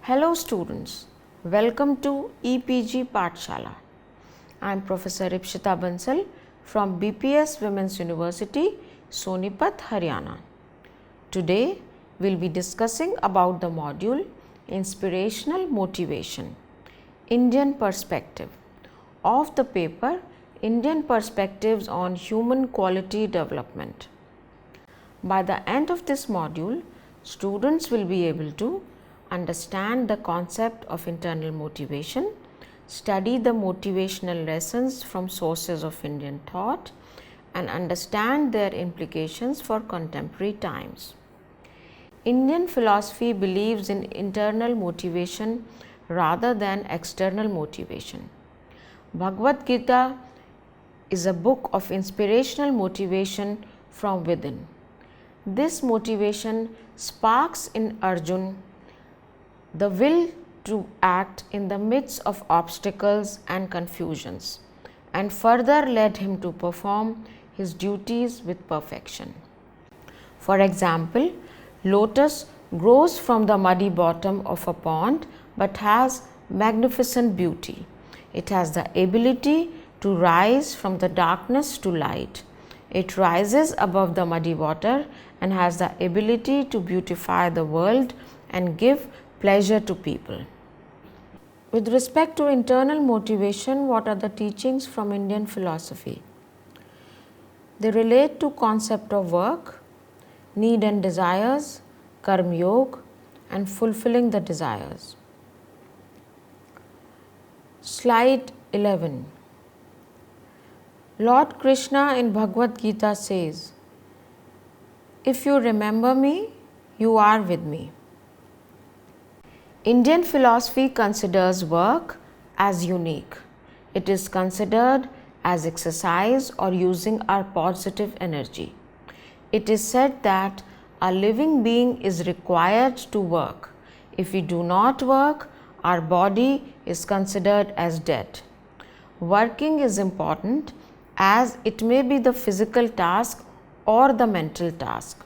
Hello students, welcome to EPG Pathshala. I am Professor Ipshita Bansal from BPS Women's University, Sonipat, Haryana. Today we will be discussing about the module Inspirational Motivation, Indian Perspective of the paper Indian Perspectives on Human Quality Development. By the end of this module, students will be able to understand the concept of internal motivation, study the motivational lessons from sources of Indian thought, and understand their implications for contemporary times. Indian philosophy believes in internal motivation rather than external motivation. Bhagavad Gita is a book of inspirational motivation from within. This motivation sparks in Arjun the will to act in the midst of obstacles and confusions, and further led him to perform his duties with perfection. For example, lotus grows from the muddy bottom of a pond but has magnificent beauty. It has the ability to rise from the darkness to light. It rises above the muddy water and has the ability to beautify the world and give pleasure to people. With respect to internal motivation, what are the teachings from Indian philosophy? They relate to concept of work, need and desires, karma yoga, and fulfilling the desires. Slide 11. Lord Krishna in Bhagavad Gita says, "If you remember me, you are with me." Indian philosophy considers work as unique. It is considered as exercise or using our positive energy. It is said that a living being is required to work. If we do not work, our body is considered as dead. Working is important as it may be the physical task or the mental task.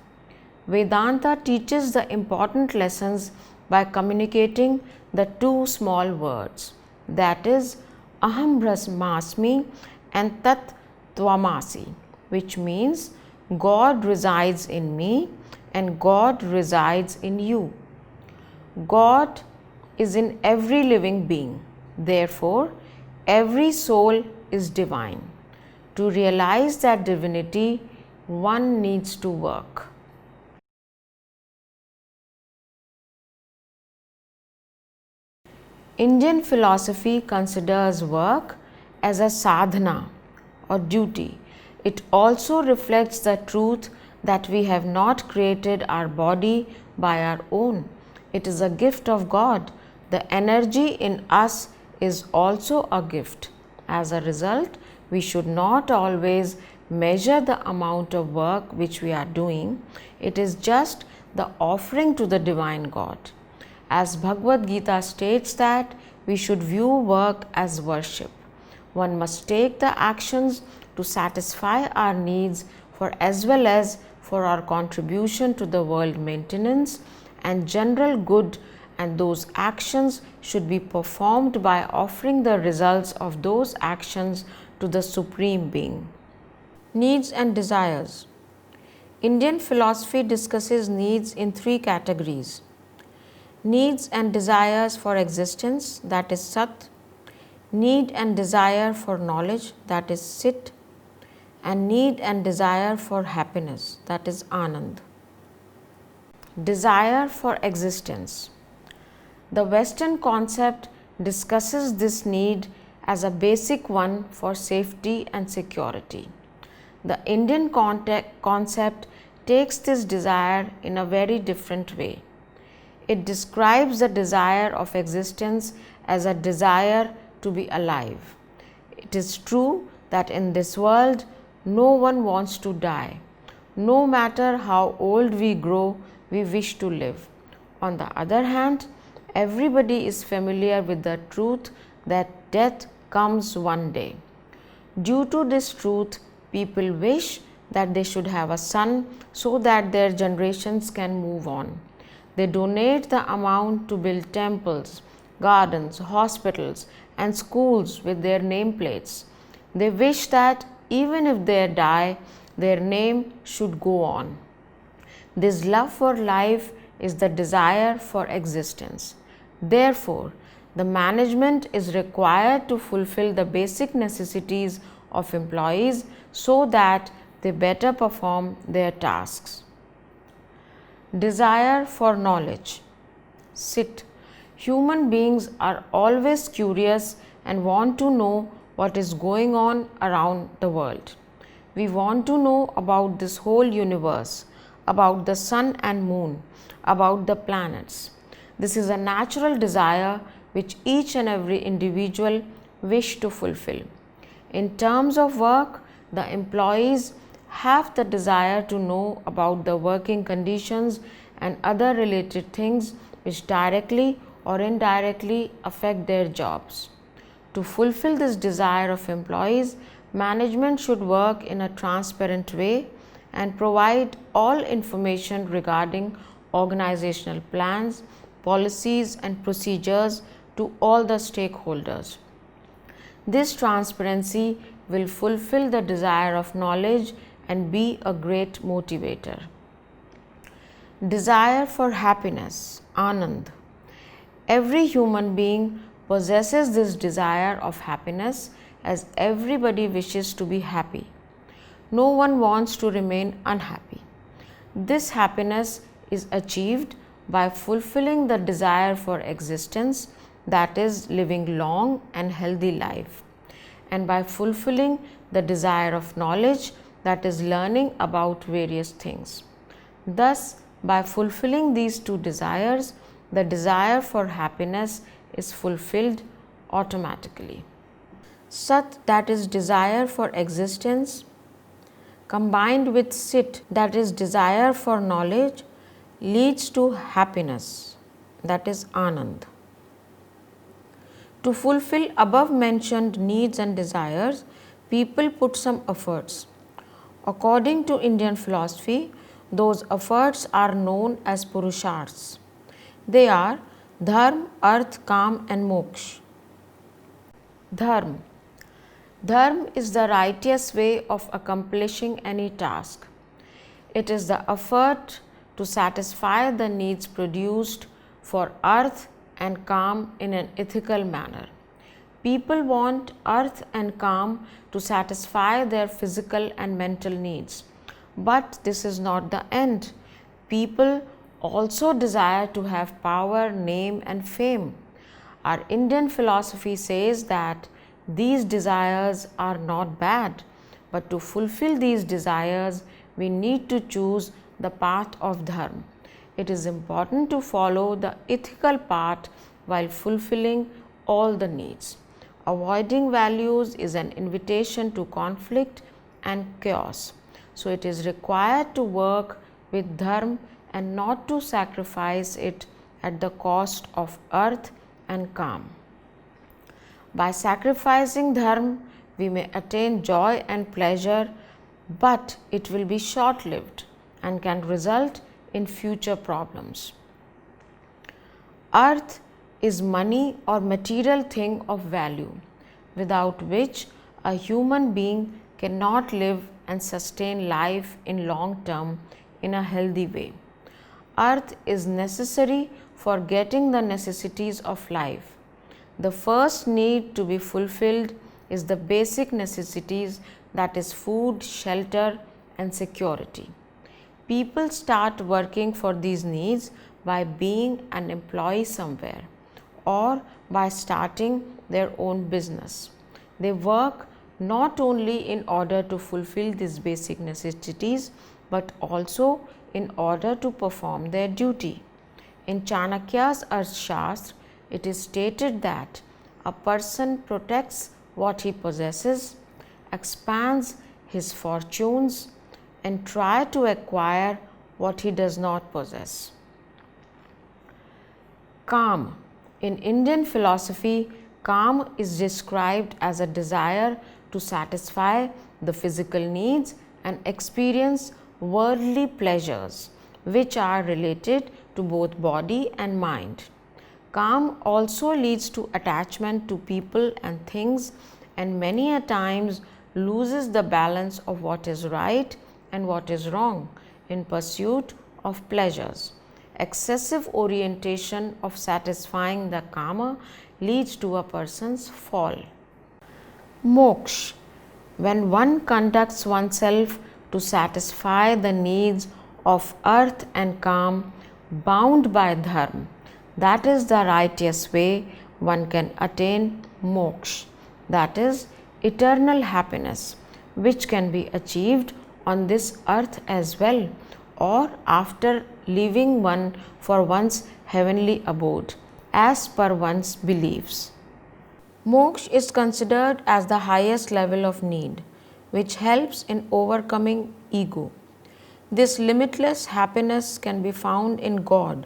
Vedanta teaches the important lessons by communicating the two small words, that is Aham Brahmasmi and Tat Tvamasi, which means God resides in me and God resides in you. God is in every living being, therefore every soul is divine. To realize that divinity, one needs to work. Indian philosophy considers work as a sadhana or duty. It also reflects the truth that we have not created our body by our own. It is a gift of God. The energy in us is also a gift. As a result, we should not always measure the amount of work which we are doing. It is just the offering to the divine God. As Bhagavad Gita states that we should view work as worship. One must take the actions to satisfy our needs for as well as for our contribution to the world maintenance and general good, and those actions should be performed by offering the results of those actions to the Supreme Being. Needs and desires. Indian philosophy discusses needs in three categories: needs and desires for existence, that is Sat; need and desire for knowledge, that is Sit; and need and desire for happiness, that is Anand. Desire for existence. The Western concept discusses this need as a basic one for safety and security. The Indian concept takes this desire in a very different way. It describes the desire of existence as a desire to be alive. It is true that in this world, no one wants to die. No matter how old we grow, we wish to live. On the other hand, everybody is familiar with the truth that death comes one day. Due to this truth, people wish that they should have a son so that their generations can move on. They donate the amount to build temples, gardens, hospitals, and schools with their nameplates. They wish that even if they die, their name should go on. This love for life is the desire for existence. Therefore, the management is required to fulfill the basic necessities of employees so that they better perform their tasks. Desire for knowledge. Sit. Human beings are always curious and want to know what is going on around the world. We want to know about this whole universe, about the sun and moon, about the planets. This is a natural desire which each and every individual wish to fulfill. In terms of work, the employees have the desire to know about the working conditions and other related things which directly or indirectly affect their jobs. To fulfill this desire of employees, management should work in a transparent way and provide all information regarding organizational plans, policies and procedures to all the stakeholders. This transparency will fulfill the desire of knowledge and be a great motivator. Desire for happiness, Anand. Every human being possesses this desire of happiness, as everybody wishes to be happy. No one wants to remain unhappy. This happiness is achieved by fulfilling the desire for existence, that is, living long and healthy life, and by fulfilling the desire of knowledge, that is, learning about various things. Thus, by fulfilling these two desires, the desire for happiness is fulfilled automatically. Sat, that is desire for existence, combined with Sit, that is desire for knowledge, leads to happiness, that is Anand. To fulfill above mentioned needs and desires, people put some efforts. According to Indian philosophy, those efforts are known as purusharths. They are dharma, arth, kam and moksha. Dharma. Dharma is the righteous way of accomplishing any task. It is the effort to satisfy the needs produced for arth and kam in an ethical manner. People want arth and kam to satisfy their physical and mental needs. But this is not the end. People also desire to have power, name and fame. Our Indian philosophy says that these desires are not bad, but to fulfill these desires, we need to choose the path of dharma. It is important to follow the ethical path while fulfilling all the needs. Avoiding values is an invitation to conflict and chaos. So, it is required to work with dharma and not to sacrifice it at the cost of arth and kam. By sacrificing dharma, we may attain joy and pleasure, but it will be short-lived and can result in future problems. Arth is money or material thing of value, without which a human being cannot live and sustain life in long term in a healthy way. Arth is necessary for getting the necessities of life. The first need to be fulfilled is the basic necessities, that is food, shelter and security. People start working for these needs by being an employee somewhere or by starting their own business. They work not only in order to fulfill these basic necessities, but also in order to perform their duty. In Chanakya's Arthashastra, it is stated that a person protects what he possesses, expands his fortunes, and try to acquire what he does not possess. Kam. In Indian philosophy, kam is described as a desire to satisfy the physical needs and experience worldly pleasures which are related to both body and mind. Calm also leads to attachment to people and things, and many a times loses the balance of what is right and what is wrong in pursuit of pleasures. Excessive orientation of satisfying the kama leads to a person's fall. Moksha. When one conducts oneself to satisfy the needs of earth and calm, bound by dharma, that is the righteous way one can attain moksha, that is eternal happiness, which can be achieved on this earth as well, or after leaving one for one's heavenly abode, as per one's beliefs. Moksha is considered as the highest level of need, which helps in overcoming ego. This limitless happiness can be found in God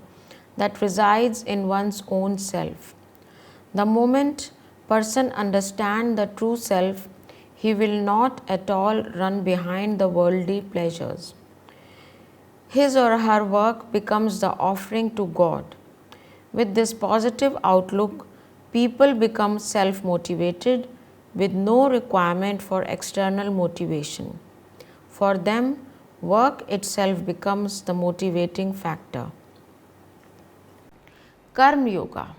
that resides in one's own self. The moment person understands the true self, he will not at all run behind the worldly pleasures. His or her work becomes the offering to God. With this positive outlook, people become self-motivated with no requirement for external motivation. For them, work itself becomes the motivating factor. Karma Yoga.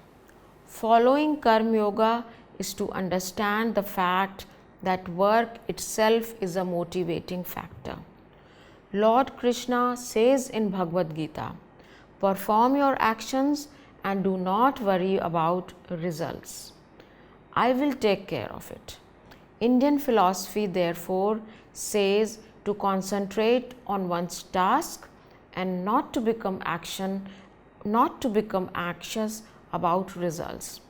Following Karma Yoga is to understand the fact that work itself is a motivating factor. Lord Krishna says in Bhagavad Gita, "Perform your actions and do not worry about results. I will take care of it." Indian philosophy therefore says to concentrate on one's task and not to become anxious about results.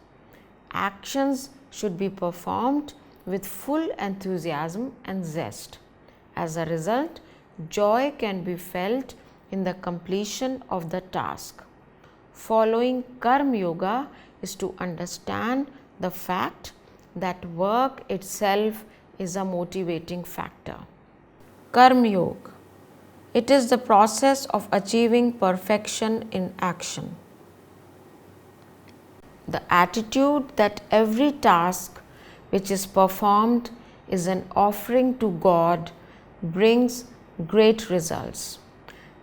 Actions should be performed with full enthusiasm and zest. As a result, joy can be felt in the completion of the task. Following Karma Yoga is to understand the fact that work itself is a motivating factor. Karma Yoga. It is the process of achieving perfection in action. The attitude that every task which is performed is an offering to God brings great results.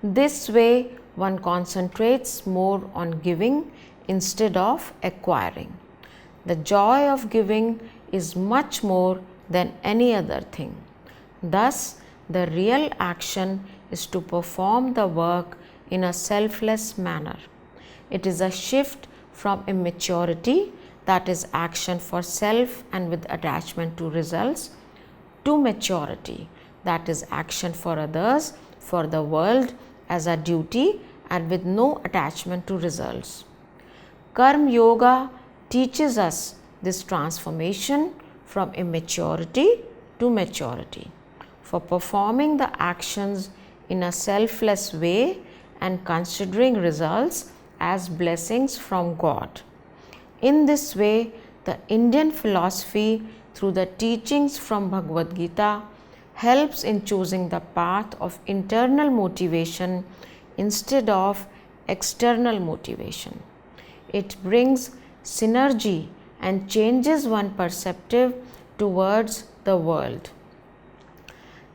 This way, one concentrates more on giving instead of acquiring. The joy of giving is much more than any other thing. Thus, the real action is to perform the work in a selfless manner. It is a shift from immaturity, that is action for self and with attachment to results, to maturity, that is action for others, for the world as a duty and with no attachment to results. Karma Yoga teaches us this transformation from immaturity to maturity, for performing the actions in a selfless way and considering results as blessings from God. In this way, the Indian philosophy, through the teachings from Bhagavad Gita, helps in choosing the path of internal motivation instead of external motivation. It brings synergy and changes one's perspective towards the world.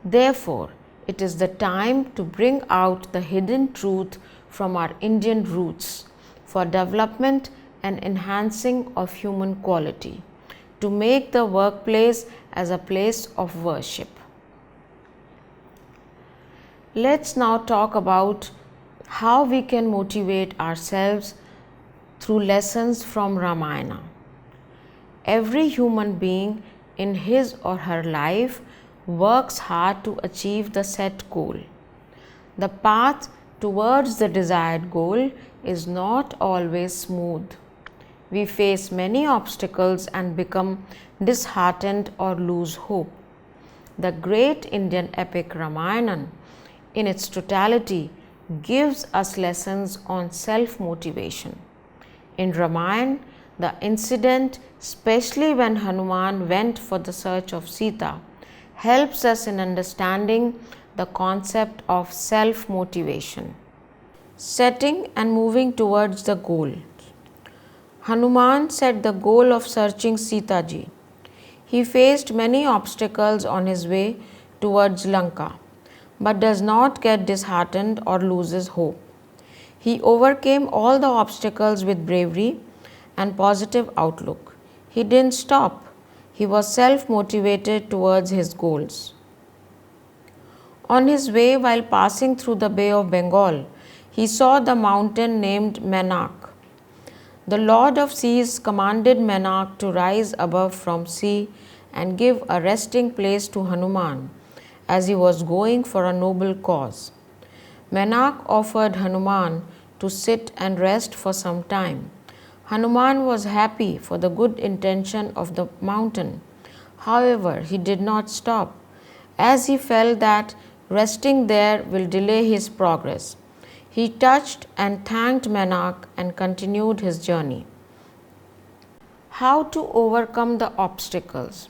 Therefore, it is the time to bring out the hidden truth from our Indian roots for development and enhancing of human quality, to make the workplace as a place of worship. Let's now talk about how we can motivate ourselves through lessons from Ramayana. Every human being in his or her life works hard to achieve the set goal. The path towards the desired goal is not always smooth. We face many obstacles and become disheartened or lose hope. The great Indian epic Ramayana, in its totality, gives us lessons on self-motivation. In Ramayana, the incident, especially when Hanuman went for the search of Sita, helps us in understanding the concept of self-motivation. setting and moving towards the goal. Hanuman set the goal of searching Sita ji. He faced many obstacles on his way towards Lanka, but does not get disheartened or loses hope. He overcame all the obstacles with bravery and positive outlook. He didn't stop. He was self-motivated towards his goals. On his way, while passing through the Bay of Bengal, he saw the mountain named Menak. The Lord of Seas commanded Menak to rise above from sea and give a resting place to Hanuman, as he was going for a noble cause. Menak offered Hanuman to sit and rest for some time. Hanuman was happy for the good intention of the mountain. However, he did not stop, as he felt that resting there will delay his progress. He touched and thanked Menak and continued his journey. How to overcome the obstacles?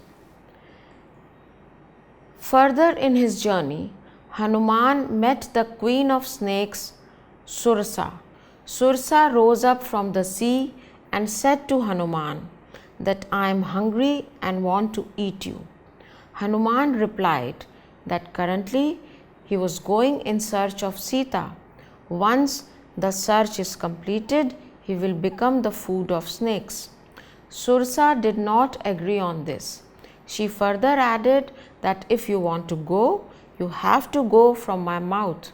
Further in his journey, Hanuman met the queen of snakes, Sursa. Sursa rose up from the sea and said to Hanuman that I am hungry and want to eat you. Hanuman replied that currently he was going in search of Sita. Once the search is completed, he will become the food of snakes. Sursa did not agree on this. She further added that if you want to go, you have to go from my mouth.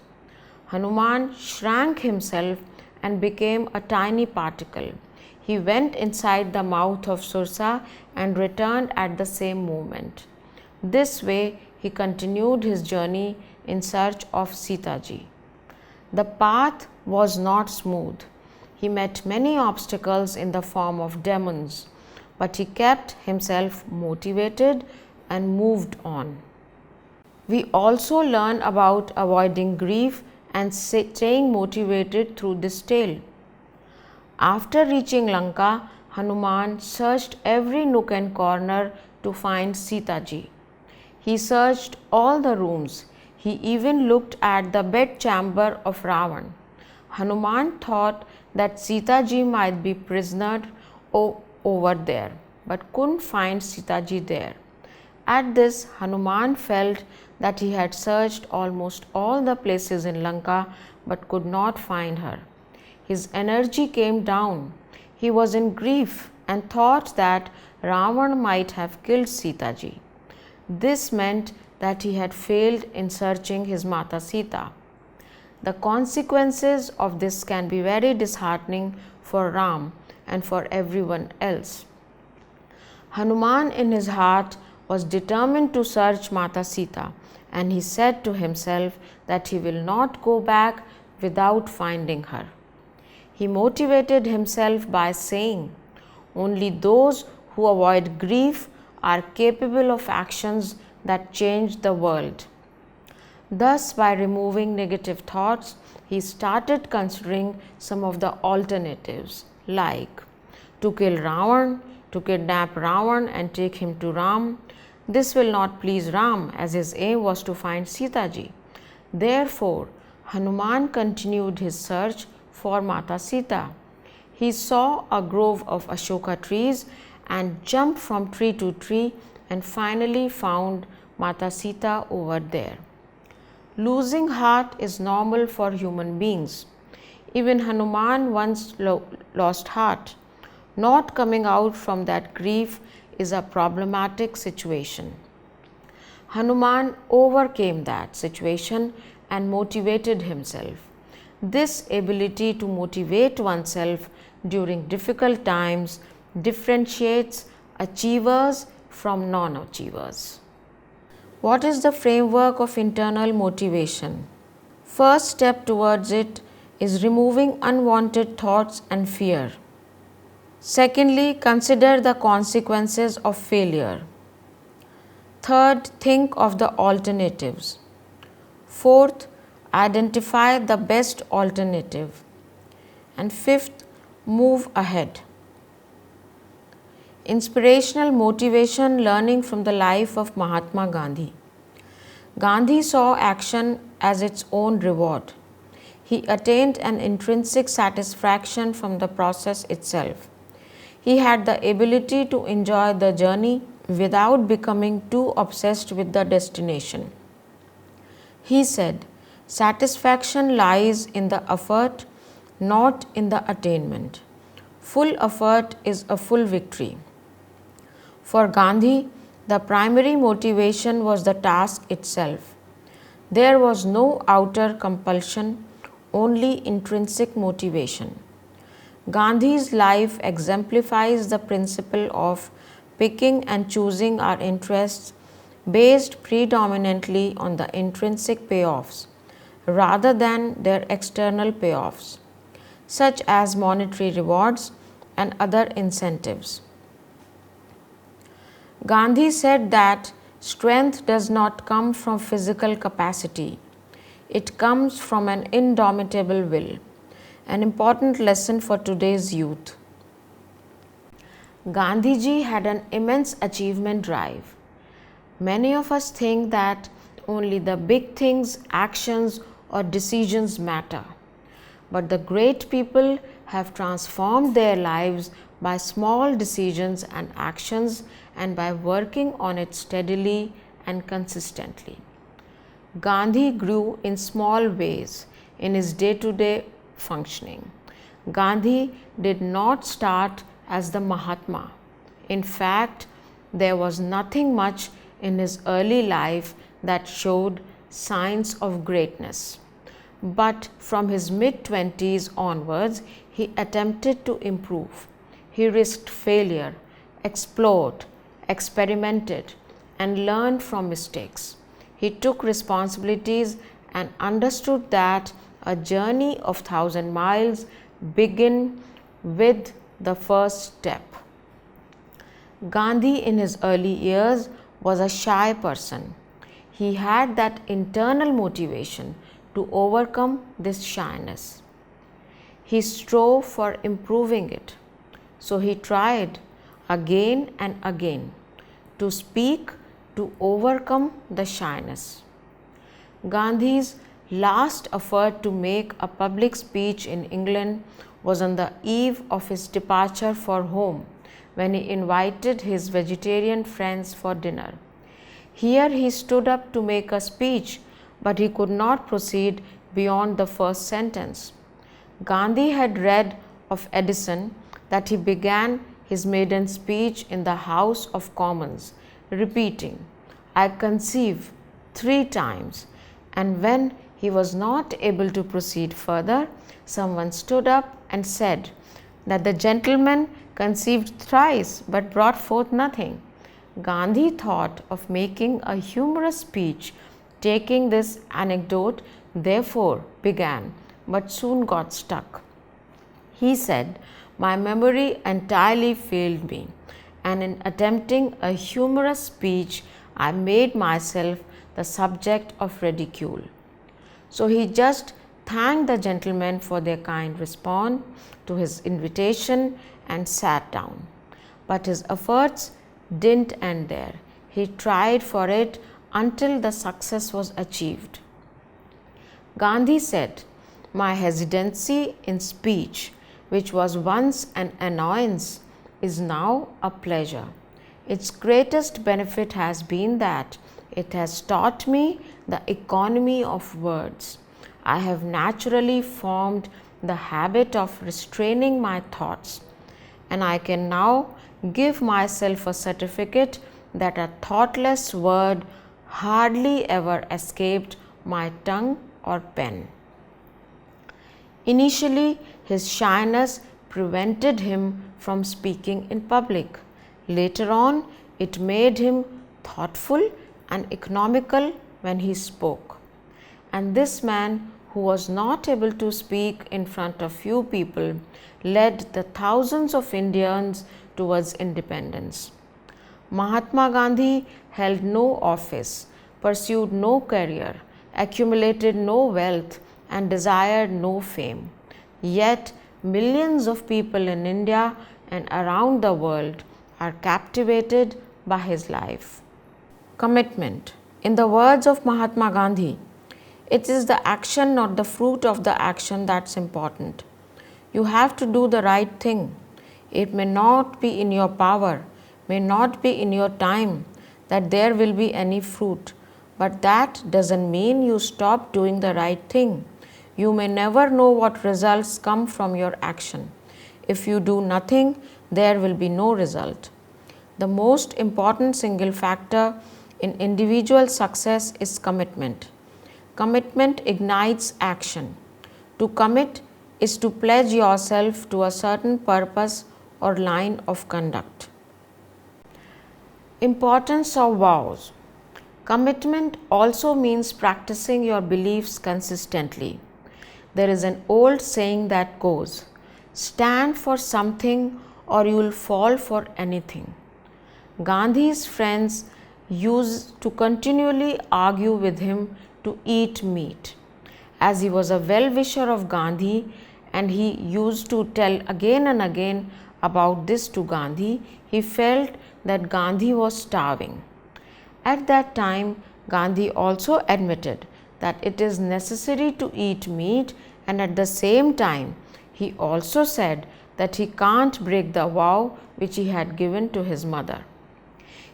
Hanuman shrank himself and became a tiny particle. He went inside the mouth of Sursa and returned at the same moment. This way, he continued his journey in search of Sita ji. The path was not smooth. He met many obstacles in the form of demons, but he kept himself motivated and moved on. We also learn about avoiding grief and staying motivated through this tale. After reaching Lanka, Hanuman searched every nook and corner to find Sita ji. He searched all the rooms. He even looked at the bedchamber of Ravan. Hanuman thought that Sita ji might be prisoner over there, but couldn't find Sita ji there. At this, Hanuman felt that he had searched almost all the places in Lanka but could not find her. His energy came down. He was in grief and thought that Ravan might have killed Sita ji. This meant that he had failed in searching his Mata Sita. The consequences of this can be very disheartening for Ram and for everyone else. Hanuman in his heart was determined to search Mata Sita, and he said to himself that he will not go back without finding her. He motivated himself by saying, "Only those who avoid grief are capable of actions that change the world." Thus, by removing negative thoughts, he started considering some of the alternatives, like to kill Ravan, to kidnap Ravan and take him to Ram. This will not please Ram, as his aim was to find Sita ji. Therefore, Hanuman continued his search for Mata Sita. He saw a grove of Ashoka trees and jumped from tree to tree and finally found Mata Sita over there. Losing heart is normal for human beings. Even Hanuman once lost heart. Not coming out from that grief is a problematic situation. Hanuman overcame that situation and motivated himself. This ability to motivate oneself during difficult times differentiates achievers from non-achievers. What is the framework of internal motivation? First step towards it is removing unwanted thoughts and fear. Secondly, consider the consequences of failure. Third, think of the alternatives. Fourth, identify the best alternative. And fifth, move ahead. Inspirational motivation learning from the life of Mahatma Gandhi. Gandhi saw action as its own reward. He attained an intrinsic satisfaction from the process itself. He had the ability to enjoy the journey without becoming too obsessed with the destination. He said, "Satisfaction lies in the effort, not in the attainment. Full effort is a full victory." For Gandhi, the primary motivation was the task itself. There was no outer compulsion, only intrinsic motivation. Gandhi's life exemplifies the principle of picking and choosing our interests based predominantly on the intrinsic payoffs rather than their external payoffs, such as monetary rewards and other incentives. Gandhi said that strength does not come from physical capacity, it comes from an indomitable will, an important lesson for today's youth. Gandhiji had an immense achievement drive. Many of us think that only the big things, actions, or decisions matter. But the great people have transformed their lives by small decisions and actions and by working on it steadily and consistently. Gandhi grew in small ways in his day-to-day functioning. Gandhi did not start as the Mahatma. In fact, there was nothing much in his early life that showed signs of greatness. But from his mid-20s onwards, he attempted to improve. He risked failure, explored, experimented, and learned from mistakes. He took responsibilities and understood that a journey of 1,000 miles begins with the first step. Gandhi in his early years was a shy person. He had that internal motivation to overcome this shyness. He strove for improving it. So he tried again and again to speak to overcome the shyness. Gandhi's last effort to make a public speech in England was on the eve of his departure for home, when he invited his vegetarian friends for dinner. Here he stood up to make a speech, but he could not proceed beyond the first sentence. Gandhi had read of Edison that he began his maiden speech in the House of Commons, repeating, "I conceive," 3 times, and when he was not able to proceed further, someone stood up and said that the gentleman conceived thrice but brought forth nothing. Gandhi thought of making a humorous speech, taking this anecdote, therefore began, but soon got stuck. He said, "My memory entirely failed me, and in attempting a humorous speech, I made myself the subject of ridicule." So he just thanked the gentlemen for their kind response to his invitation and sat down. But his efforts didn't end there. He tried for it until the success was achieved. Gandhi said, "My hesitancy in speech, which was once an annoyance, is now a pleasure. Its greatest benefit has been that it has taught me the economy of words. I have naturally formed the habit of restraining my thoughts, and I can now give myself a certificate that a thoughtless word hardly ever escaped my tongue or pen." Initially, his shyness prevented him from speaking in public. Later on, it made him thoughtful and economical when he spoke. And this man, who was not able to speak in front of few people, led the thousands of Indians towards independence. Mahatma Gandhi held no office, pursued no career, accumulated no wealth, and desired no fame. Yet, millions of people in India and around the world are captivated by his life. Commitment. In the words of Mahatma Gandhi, It is the action, not the fruit of the action, that's important. You have to do the right thing. It may not be in your power, may not be in your time that there will be any fruit, but that doesn't mean you stop doing the right thing. You may never know what results come from your action. If you do nothing, there will be no result. The most important single factor in individual success is commitment. Commitment ignites action. To commit is to pledge yourself to a certain purpose or line of conduct. Importance of vows. Commitment also means practicing your beliefs consistently. There is an old saying that goes, "Stand for something or you will fall for anything." Gandhi's friends used to continually argue with him to eat meat. As he was a well-wisher of Gandhi and he used to tell again and again about this to Gandhi, he felt that Gandhi was starving. At that time, Gandhi also admitted that it is necessary to eat meat, and at the same time, he also said that he can't break the vow which he had given to his mother.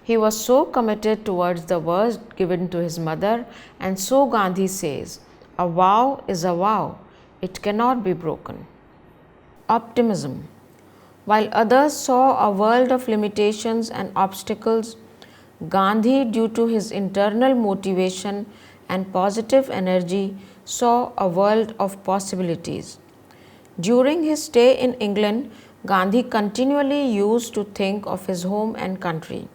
He was so committed towards the word given to his mother, and so Gandhi says, "A vow is a vow, it cannot be broken." Optimism. While others saw a world of limitations and obstacles, Gandhi, due to his internal motivation and positive energy, saw a world of possibilities. During his stay in England, Gandhi continually used to think of his home and country.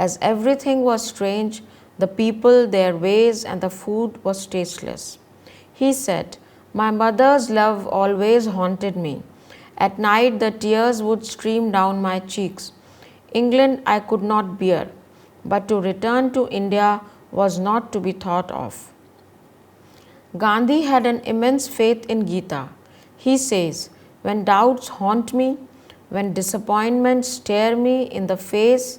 As everything was strange, the people, their ways, and the food was tasteless. He said, "My mother's love always haunted me. At night the tears would stream down my cheeks. England I could not bear, but to return to India was not to be thought of." Gandhi had an immense faith in Gita. He says, "When doubts haunt me, when disappointments stare me in the face,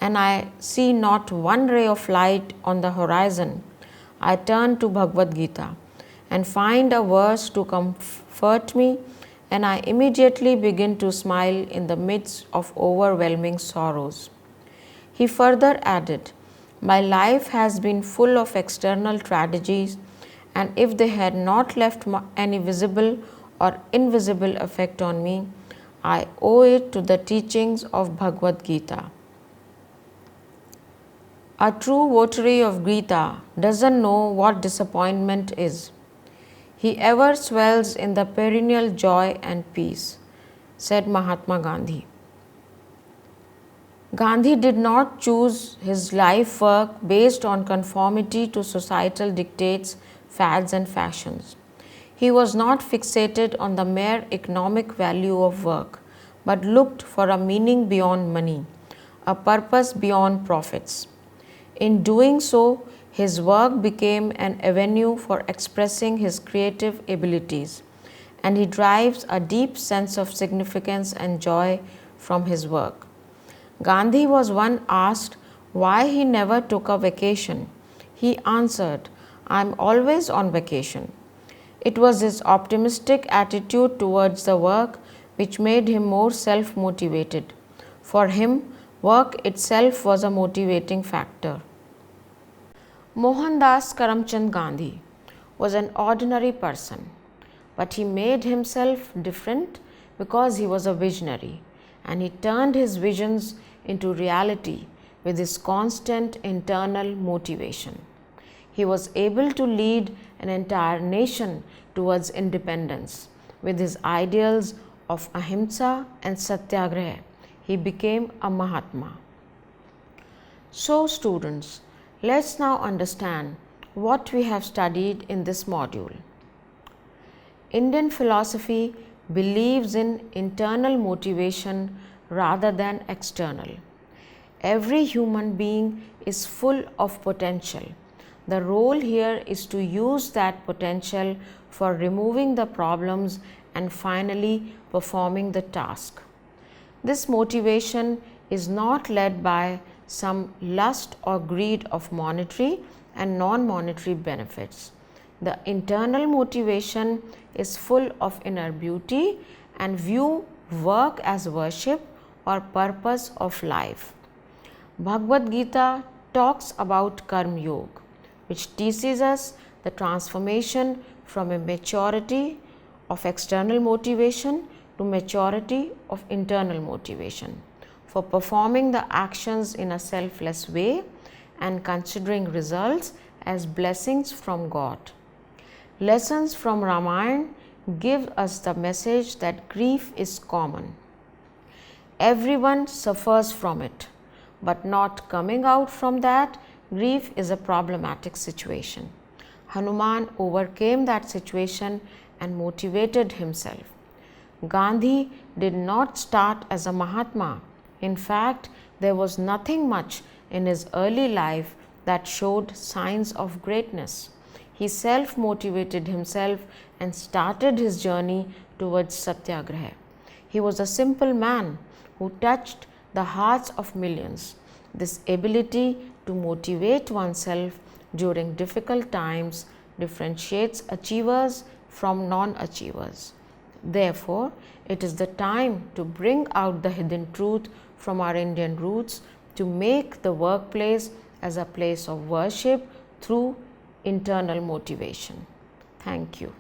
and I see not one ray of light on the horizon, I turn to Bhagavad Gita and find a verse to comfort me, and I immediately begin to smile in the midst of overwhelming sorrows." He further added, "My life has been full of external tragedies, and if they had not left any visible or invisible effect on me, I owe it to the teachings of Bhagavad Gita." A true votary of Gita doesn't know what disappointment is. He ever swells in the perennial joy and peace, said Mahatma Gandhi. Gandhi did not choose his life work based on conformity to societal dictates, fads, and fashions. He was not fixated on the mere economic value of work, but looked for a meaning beyond money, a purpose beyond profits. In doing so, his work became an avenue for expressing his creative abilities, and he derives a deep sense of significance and joy from his work. Gandhi was once asked why he never took a vacation. He answered, "I am always on vacation." It was his optimistic attitude towards the work which made him more self-motivated. For him, work itself was a motivating factor. Mohandas Karamchand Gandhi was an ordinary person, but he made himself different because he was a visionary, and he turned his visions into reality with his constant internal motivation. He was able to lead an entire nation towards independence. With his ideals of ahimsa and satyagraha, he became a Mahatma. So, students, let's now understand what we have studied in this module. Indian philosophy believes in internal motivation rather than external. Every human being is full of potential. The role here is to use that potential for removing the problems and finally performing the task. This motivation is not led by some lust or greed of monetary and non-monetary benefits. The internal motivation is full of inner beauty and view work as worship or purpose of life. Bhagavad Gita talks about Karma Yoga, which teaches us the transformation from a maturity of external motivation to maturity of internal motivation for performing the actions in a selfless way and considering results as blessings from God. Lessons from Ramayana give us the message that grief is common. Everyone suffers from it, but not coming out from that grief is a problematic situation. Hanuman overcame that situation and motivated himself. Gandhi did not start as a Mahatma. In fact, there was nothing much in his early life that showed signs of greatness. He self-motivated himself and started his journey towards Satyagraha. He was a simple man who touched the hearts of millions. This ability to motivate oneself during difficult times differentiates achievers from non-achievers. Therefore, it is the time to bring out the hidden truth from our Indian roots to make the workplace as a place of worship through internal motivation. Thank you.